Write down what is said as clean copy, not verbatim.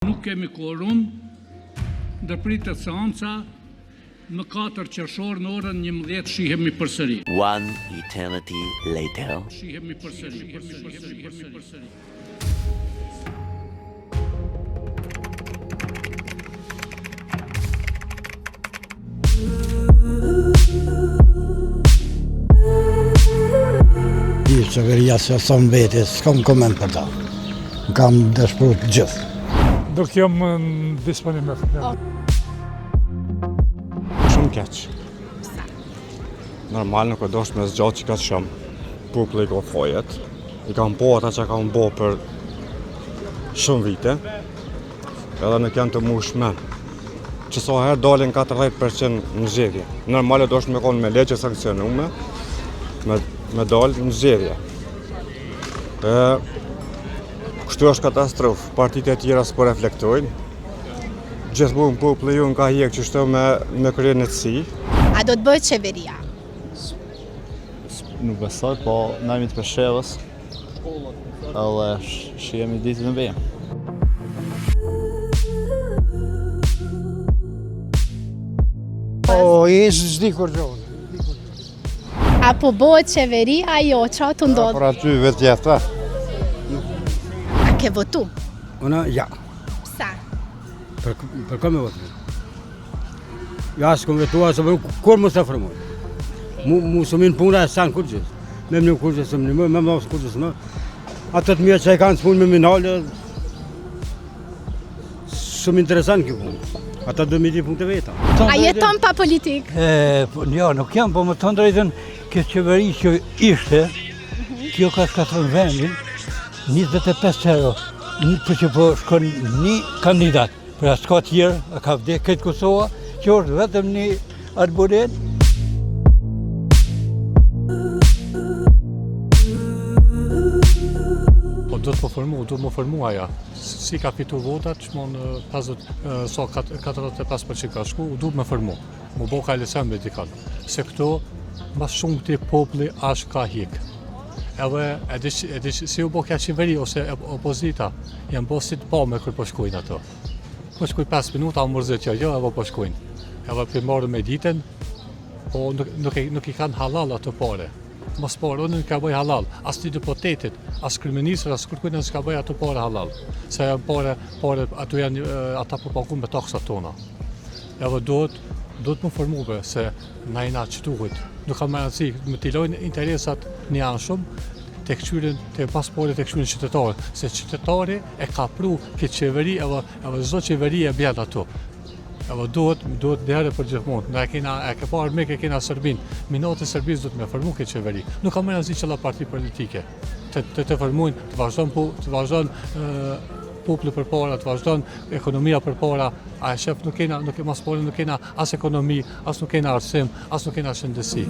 Nuk kemi quorum, ndërpritet seanca, në 4 qershor në orën 11 shihemi përsëri. One eternity later. Shihemi përsëri. Qeveria se son vete, s'kam koment për ta. Kam dëshpëruar të gjithë. Nuk jam disponibil. Shumë keq. Normal nuk e dosh me zgjatë që ka shumë populli ka fojet. I kam po ata që kam bo për shumë vite. Edhe nuk janë të mushme. Që sa herë dalin 40% në zgjedhje. Normal e dosh me konë me legje sankcionume, me dalë në zgjedhje. Kështu është katastrofë, partitë e tjera s'po reflektojnë. Gjithmonë populli ju ka hjek që shto me kryen e tësi. A do të bëhet qeveria? Nuk besoj, po na jemi të përshevës, edhe shihemi ditë në vejmë. S'di kur gjohën. Apo bëhet qeveria, jo, qa të ndodhë? Për aty vetë jeta. A ke votu? Unë, ja. Sa? Për kam e votu. Ja, s'kom vetua, se kur më së fërmoj. Mu së minë puna e sanë kur gjithë. Me më një kur gjithë së më një më, me më kur gjithë së më. Atët mjë që e kanë së punë me minalë, shumë interesant kjo punë. Ata do me di punë të veta. A jeton pa politik? Jo, nuk jam, po më të drejtën, kjo qeveri që ishte, kjo ka shkatërën vendin, 25 euro, për që po shkon një kandidat, për asë ka tjerë, a ka vdek këtë Kosova, që është vetëm një arboret. Do të më formu aja. Si ka fitu votat, që mon 45% ka shku, du më formu. Më bo ka lesen me dikan. Se këto, mas shumë të populli ashtë ka hik. Edhe si u bo kja qeveri ose opozita, janë bo si të pa me kërë po shkujnë ato. Po shkuj 5 minuta, më mërzit që jo, edhe po shkujnë. Edhe për marrë me ditën, po nuk i kanë halal ato pare. Mos parë, unë nuk ka bëj halal, as të deputetit, as kryeministër, as kërkujnë s'ka bëj ato pare halal. Se janë pare, ato janë ata përpakun me taksat tona. Edhe duhet më formuve se na jena qëtuhit. Nuk ka më rëndësi, më t'ilojnë interesat një anë shumë, të pasporit të këshurin qytetarë. Se qytetari e ka pru këtë qeveri, edhe zdo qeveri e bjenë ato. Edhe duhet dhere për gjithmonë. E ke parë me kena Serbin. Minatë e Serbis duhet me formu këtë qeveri. Nuk ka më rëndësi qëlla parti politike. Të formujnë, të vazhdojnë populli për para, të vazhdojnë ekonomia për para. A e shef nuk kena as ekonomi, as nuk kena arsim, as nuk kena shëndesi.